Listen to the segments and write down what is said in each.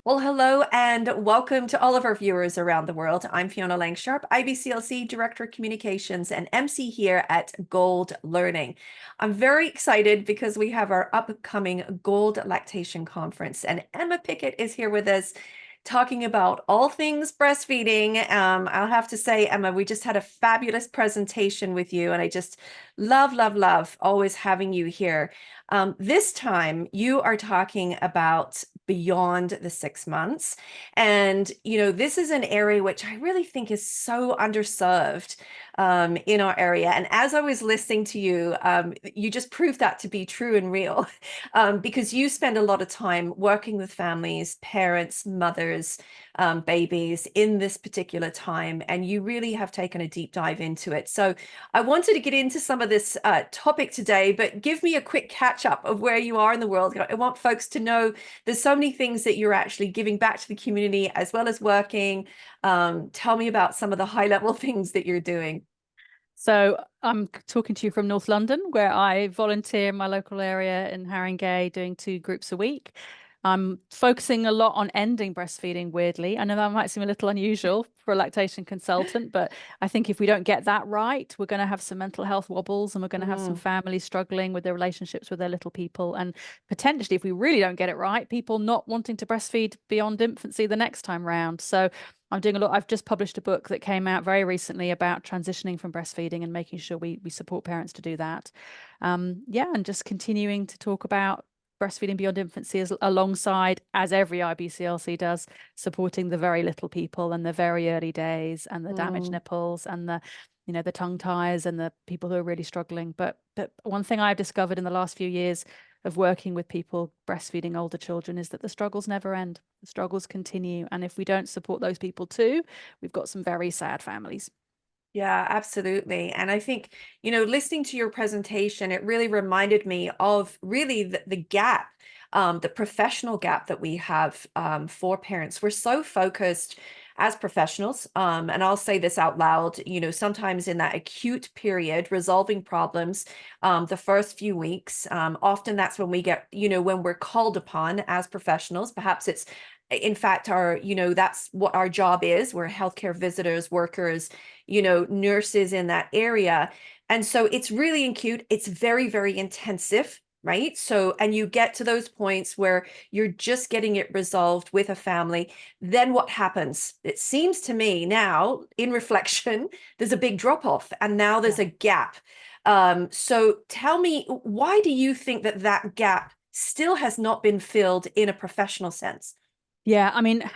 Well, hello and welcome to all of our viewers around the world. I'm Fiona Langsharp, IBCLC Director of Communications and MC here at Gold Learning. I'm very excited because we have our upcoming Gold Lactation Conference, and Emma Pickett is here with us talking about all things breastfeeding. I'll have to say, Emma, we just had a fabulous presentation with you, and I just love always having you here. This time you are talking about beyond the 6 months. And, this is an area which I really think is so underserved in our area. And as I was listening to you, you just proved that to be true and real because you spend a lot of time working with families, parents, mothers, babies in this particular time, and you really have taken a deep dive into it. So I wanted to get into some of this topic today, but give me a quick catch up of where you are in the world. I want folks to know there's so many things that you're actually giving back to the community as well as working. Tell me about some of the high level things that you're doing. So I'm talking to you from North London, where I volunteer in my local area in Haringey, doing 2 groups a week. I'm focusing a lot on ending breastfeeding, weirdly. I know that might seem a little unusual for a lactation consultant, but I think if we don't get that right, we're going to have some mental health wobbles, and we're going to have some Mm, families struggling with their relationships with their little people. And potentially, if we really don't get it right, people not wanting to breastfeed beyond infancy the next time round. So I'm doing a lot. I've just published a book that came out very recently about transitioning from breastfeeding and making sure we support parents to do that. Yeah, and just continuing to talk about breastfeeding beyond infancy alongside, as every IBCLC does, supporting the very little people and the very early days and the damaged mm. nipples and the tongue ties and the people who are really struggling. But one thing I've discovered in the last few years of working with people breastfeeding older children is that the struggles never end. The struggles continue. And if we don't support those people too, we've got some very sad families. Yeah, absolutely. And I think, listening to your presentation, it really reminded me of really the gap, the professional gap that we have for parents. We're so focused as professionals, and I'll say this out loud, sometimes in that acute period, resolving problems, the first few weeks, often that's when we get, when we're called upon as professionals. Perhaps it's, in fact, that's what our job is. We're healthcare visitors, workers, nurses in that area. And so it's really acute. It's very intensive, right? So, and you get to those points where you're just getting it resolved with a family. Then what happens? It seems to me now, in reflection, there's a big drop off, and now there's Yeah. a gap. So tell me, why do you think that that gap still has not been filled in a professional sense? Yeah, I mean,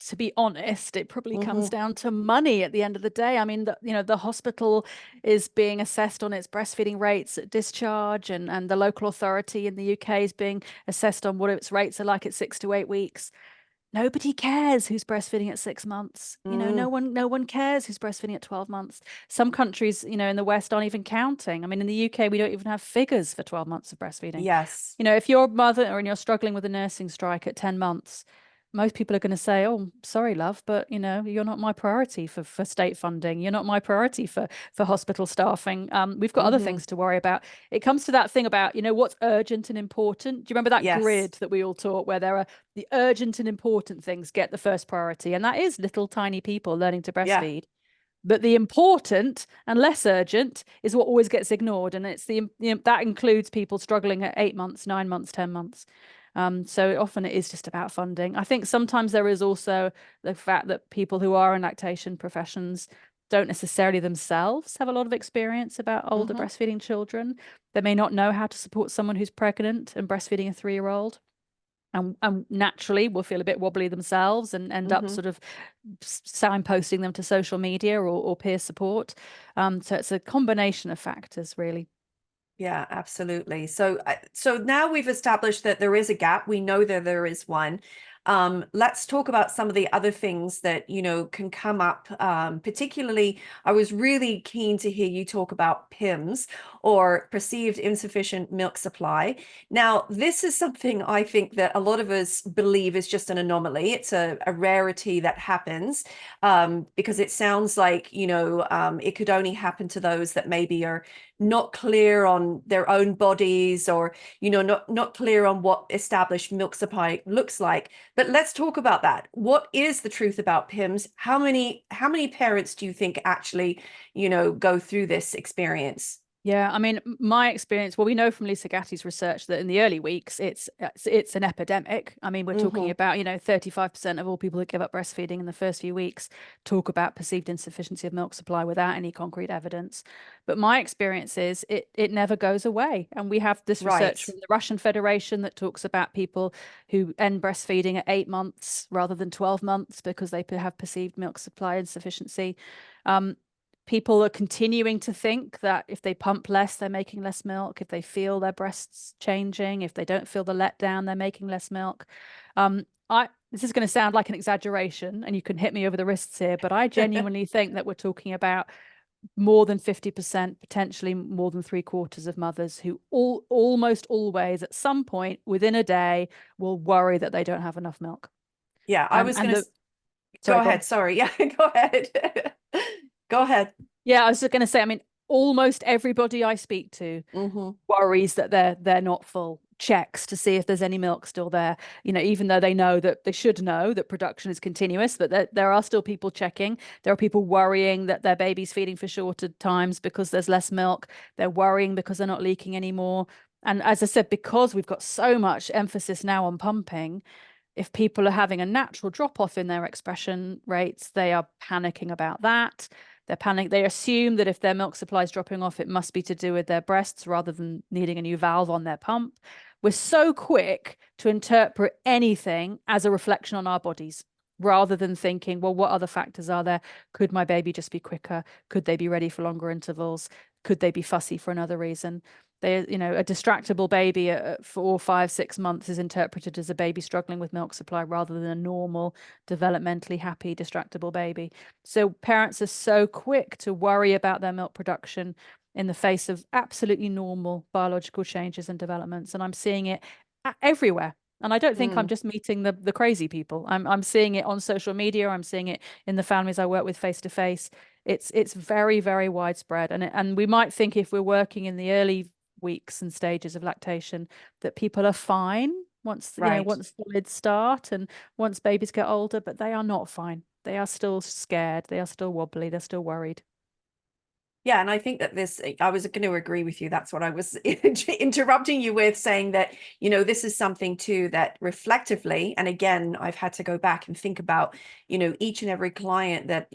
to be honest, it probably comes Hmm. down to money at the end of the day. I mean, the hospital is being assessed on its breastfeeding rates at discharge, and the local authority in the UK is being assessed on what its rates are like at 6 to 8 weeks. Nobody cares who's breastfeeding at 6 months. Mm, No one cares who's breastfeeding at 12 months. Some countries, in the West aren't even counting. I mean, in the UK, we don't even have figures for 12 months of breastfeeding. yes. If you're a mother and you're struggling with a nursing strike at 10 months, most people are going to say, "Oh, sorry, love, but you're not my priority for state funding. You're not my priority for hospital staffing. We've got other Hmm. things to worry about." It comes to that thing about, what's urgent and important. Do you remember that Yes. grid that we all taught where there are the urgent and important things get the first priority, and that is little tiny people learning to Yeah. breastfeed. But the important and less urgent is what always gets ignored, and it's that includes people struggling at 8 months, 9 months, 10 months. So often it is just about funding. I think sometimes there is also the fact that people who are in lactation professions don't necessarily themselves have a lot of experience about older Hmm. breastfeeding children. They may not know how to support someone who's pregnant and breastfeeding a 3-year-old, and naturally will feel a bit wobbly themselves and end up Hmm. sort of signposting them to social media or peer support. So it's a combination of factors, really. Yeah, absolutely. So now we've established that there is a gap. We know that there is one. Let's talk about some of the other things that, can come up. Particularly, I was really keen to hear you talk about PIMS, or perceived insufficient milk supply. Now, this is something I think that a lot of us believe is just an anomaly. It's a rarity that happens, because it sounds like, it could only happen to those that maybe are not clear on their own bodies, or not clear on what established milk supply looks like. But let's talk about that. What is the truth about PIMS? How many parents do you think actually, go through this experience? Yeah, I mean, my experience, well, we know from Lisa Gatti's research that in the early weeks, it's an epidemic. I mean, we're talking Hmm. about, 35% of all people that give up breastfeeding in the first few weeks talk about perceived insufficiency of milk supply without any concrete evidence. But my experience is it never goes away. And we have this research Right. from the Russian Federation that talks about people who end breastfeeding at 8 months rather than 12 months because they have perceived milk supply insufficiency. Um, People are continuing to think that if they pump less, they're making less milk. If they feel their breasts changing, if they don't feel the letdown, they're making less milk. This is going to sound like an exaggeration, and you can hit me over the wrists here, but I genuinely think that we're talking about more than 50%, potentially more than three-quarters of mothers who almost always, at some point within a day, will worry that they don't have enough milk. Yeah, I And was and gonna the go Sorry, go on. ahead. Sorry. Yeah, go ahead. Go ahead. Yeah, I was just going to say, I mean, almost everybody I speak to Hmm. worries that they're not full, checks to see if there's any milk still there, even though they know that they should know that production is continuous, but there are still people checking. There are people worrying that their baby's feeding for shorter times because there's less milk. They're worrying because they're not leaking anymore. And as I said, because we've got so much emphasis now on pumping, if people are having a natural drop off in their expression rates, they are panicking about that. They assume that if their milk supply is dropping off, it must be to do with their breasts rather than needing a new valve on their pump. We're so quick to interpret anything as a reflection on our bodies rather than thinking, well, what other factors are there? Could my baby just be quicker? Could they be ready for longer intervals? Could they be fussy for another reason? A distractible baby at 4, 5, 6 months is interpreted as a baby struggling with milk supply rather than a normal, developmentally happy, distractible baby. So parents are so quick to worry about their milk production in the face of absolutely normal biological changes and developments. And I'm seeing it everywhere. And I don't think I'm Mm. just meeting the crazy people. I'm seeing it on social media. I'm seeing it in the families I work with face to face. It's very, very widespread. And we might think if we're working in the early weeks and stages of lactation that people are fine Right. once solids start and once babies get older, but they are not fine. They are still scared, they are still wobbly, they're still worried. Yeah, and I think that I was going to agree with you. That's what I was interrupting you with, saying that, this is something too that reflectively, and again, I've had to go back and think about, each and every client that,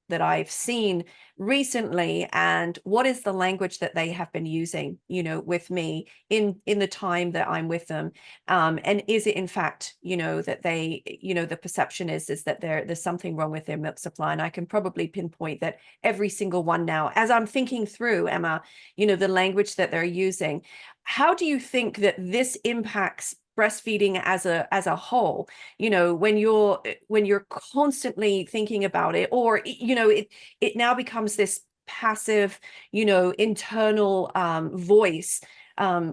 that I've seen recently, and what is the language that they have been using, with me in the time that I'm with them. And is it in fact, that they, the perception is that there's something wrong with their milk supply. And I can probably pinpoint that every single one now, as I'm thinking through, Emma, the language that they're using. How do you think that this impacts breastfeeding as a whole, when you're constantly thinking about it, or it now becomes this passive, internal voice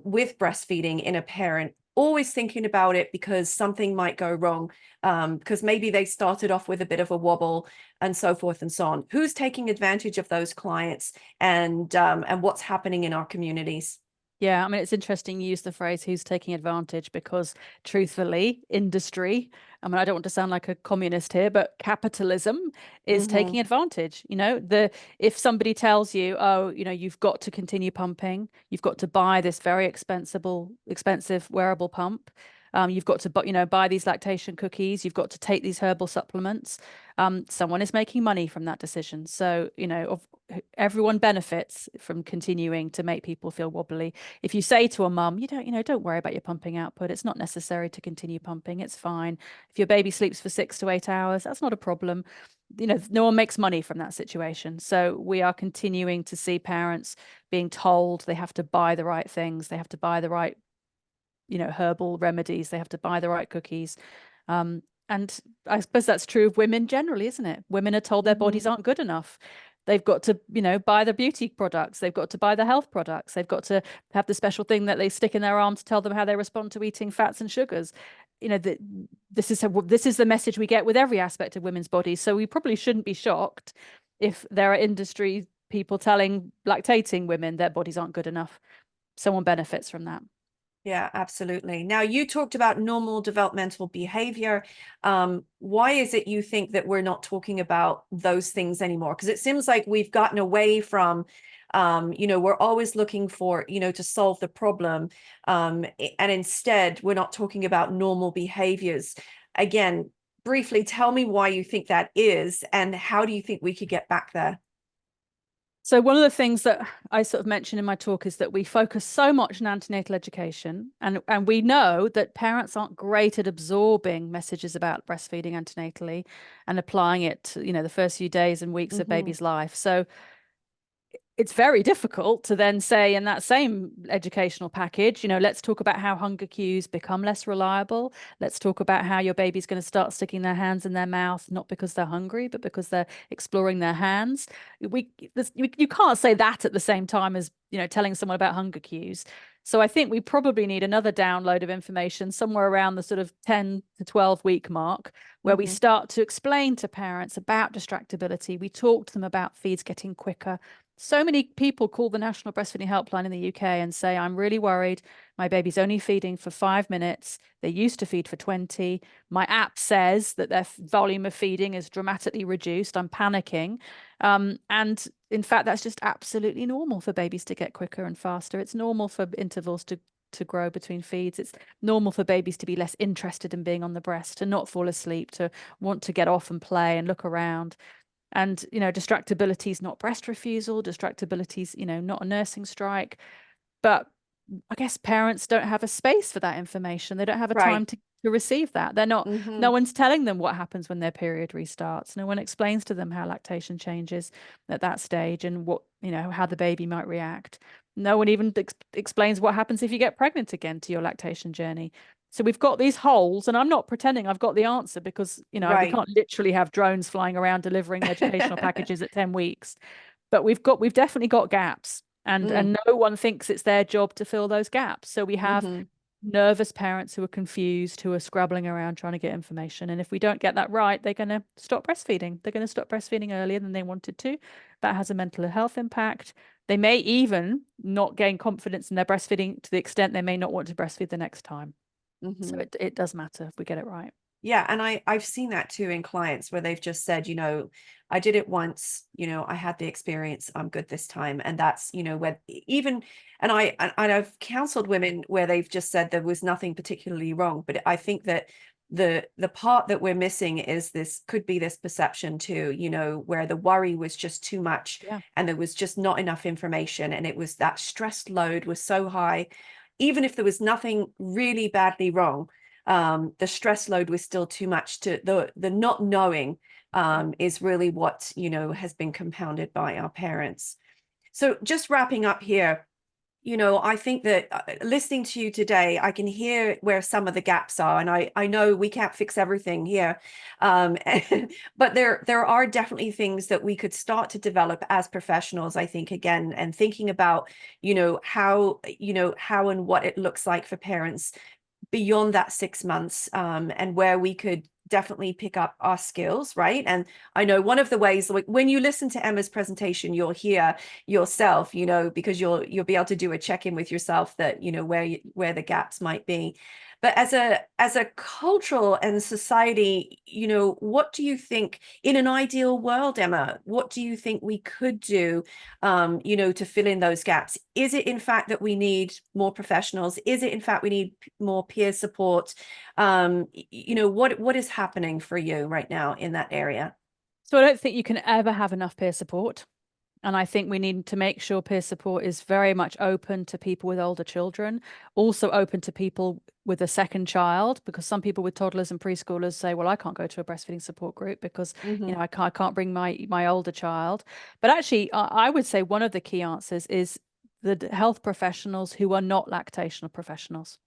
with breastfeeding in a parent, always thinking about it because something might go wrong, because maybe they started off with a bit of a wobble, and so forth and so on. Who's taking advantage of those clients, and what's happening in our communities? Yeah, I mean, it's interesting you use the phrase who's taking advantage because truthfully, industry, I mean, I don't want to sound like a communist here, but capitalism is Hmm. taking advantage. If somebody tells you, oh, you've got to continue pumping, you've got to buy this very expensive wearable pump, you've got to buy these lactation cookies, you've got to take these herbal supplements. Someone is making money from that decision. So, everyone benefits from continuing to make people feel wobbly. If you say to a mum, don't worry about your pumping output. It's not necessary to continue pumping. It's fine. If your baby sleeps for 6 to 8 hours, that's not a problem. No one makes money from that situation. So we are continuing to see parents being told they have to buy the right things. They have to buy the right, herbal remedies. They have to buy the right cookies. And I suppose that's true of women generally, isn't it? Women are told their Hmm. bodies aren't good enough. They've got to, buy the beauty products. They've got to buy the health products. They've got to have the special thing that they stick in their arm to tell them how they respond to eating fats and sugars. This is the message we get with every aspect of women's bodies. So we probably shouldn't be shocked if there are industry people telling lactating women their bodies aren't good enough. Someone benefits from that. Yeah, absolutely. Now, you talked about normal developmental behavior. Why is it you think that we're not talking about those things anymore? Because it seems like we've gotten away from, we're always looking for, to solve the problem. And instead, we're not talking about normal behaviors. Again, briefly, tell me why you think that is, and how do you think we could get back there? So one of the things that I sort of mentioned in my talk is that we focus so much on antenatal education, and we know that parents aren't great at absorbing messages about breastfeeding antenatally and applying it to, the first few days and weeks of Hmm. baby's life. So it's very difficult to then say in that same educational package, let's talk about how hunger cues become less reliable. Let's talk about how your baby's going to start sticking their hands in their mouth, not because they're hungry, but because they're exploring their hands. You can't say that at the same time as, telling someone about hunger cues. So I think we probably need another download of information somewhere around the sort of 10 to 12 week mark, where we Hmm. start to explain to parents about distractibility. We talk to them about feeds getting quicker. So many people call the National Breastfeeding Helpline in the UK and say, I'm really worried. My baby's only feeding for 5 minutes. They used to feed for 20. My app says that their volume of feeding is dramatically reduced. I'm panicking. And in fact, that's just absolutely normal for babies to get quicker and faster. It's normal for intervals to grow between feeds. It's normal for babies to be less interested in being on the breast, to not fall asleep, to want to get off and play and look around. And, distractibility is not breast refusal. Distractibility is, not a nursing strike. But I guess parents don't have a space for that information. They don't have a Right. time to receive that. They're not, Hmm. no one's telling them what happens when their period restarts. No one explains to them how lactation changes at that stage and what, how the baby might react. No one even explains what happens if you get pregnant again to your lactation journey. So we've got these holes, and I'm not pretending I've got the answer because, we Right. can't literally have drones flying around delivering educational packages at 10 weeks. But we've definitely got gaps, and Mm. no one thinks it's their job to fill those gaps. So we have Hmm. nervous parents who are confused, who are scrabbling around trying to get information. And if we don't get that right, they're going to stop breastfeeding. They're going to stop breastfeeding earlier than they wanted to. That has a mental health impact. They may even not gain confidence in their breastfeeding to the extent they may not want to breastfeed the next time. So Hmm. it does matter if we get it right. Yeah, and I've seen that too in clients where they've just said, I did it once, I had the experience, I'm good this time. And that's, where even and I've counseled women where they've just said there was nothing particularly wrong, but I think that the part that we're missing is this could be this perception too, where the worry was just too much Yeah. and there was just not enough information, and it was that stress load was so high, even if there was nothing really badly wrong. The stress load was still too much. To the not knowing is really what has been compounded by our parents. So just wrapping up here, I think that listening to you today, I can hear where some of the gaps are, and I know we can't fix everything here, but there are definitely things that we could start to develop as professionals. I think again, and thinking about how and what it looks like for parents beyond that 6 months, and where we could definitely pick up our skills, right? And I know one of the ways, like when you listen to Emma's presentation, you'll hear yourself, because you'll be able to do a check-in with yourself that where the gaps might be. But as a cultural and society, what do you think in an ideal world, Emma? What do you think we could do, to fill in those gaps? Is it in fact that we need more professionals? Is it in fact we need more peer support? What is happening for you right now in that area? So I don't think you can ever have enough peer support. And I think we need to make sure peer support is very much open to people with older children, also open to people with a second child, because some people with toddlers and preschoolers say, well, I can't go to a breastfeeding support group because, Hmm. I can't bring my older child. But actually, I would say one of the key answers is the health professionals who are not lactational professionals.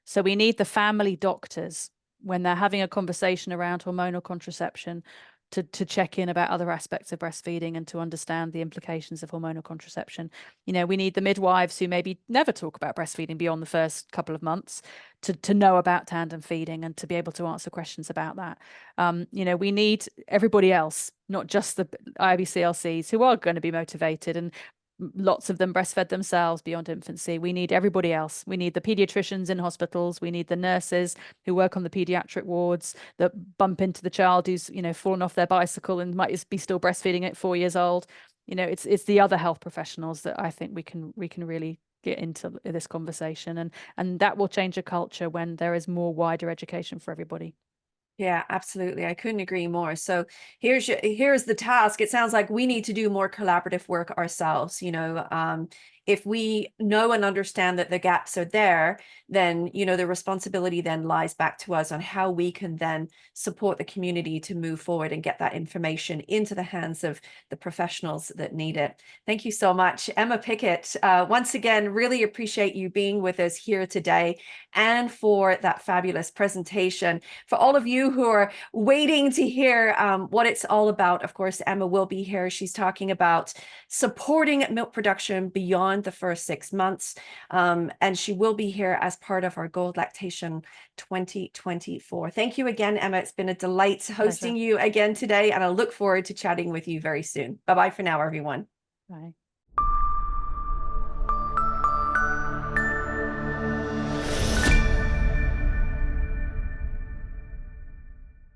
So we need the family doctors when they're having a conversation around hormonal contraception to check in about other aspects of breastfeeding and to understand the implications of hormonal contraception. We need the midwives who maybe never talk about breastfeeding beyond the first couple of months to know about tandem feeding and to be able to answer questions about that. We need everybody else, not just the IBCLCs who are going to be motivated and lots of them breastfed themselves beyond infancy. We need everybody else. We need the pediatricians in hospitals. We need the nurses who work on the pediatric wards that bump into the child who's, fallen off their bicycle and might be still breastfeeding at 4 years old. It's the other health professionals that I think we can really get into this conversation, and that will change a culture when there is more wider education for everybody. Yeah, absolutely. I couldn't agree more. So here's the task. It sounds like we need to do more collaborative work ourselves. If we know and understand that the gaps are there, then, the responsibility then lies back to us on how we can then support the community to move forward and get that information into the hands of the professionals that need it. Thank you so much, Emma Pickett. Once again, really appreciate you being with us here today and for that fabulous presentation. For all of you who are waiting to hear what it's all about, of course, Emma will be here. She's talking about supporting milk production beyond the first 6 months. And she will be here as part of our Gold Lactation 2024. Thank you again, Emma. It's been a delight hosting you again today, and I look forward to chatting with you very soon. Bye-bye for now, everyone. Bye.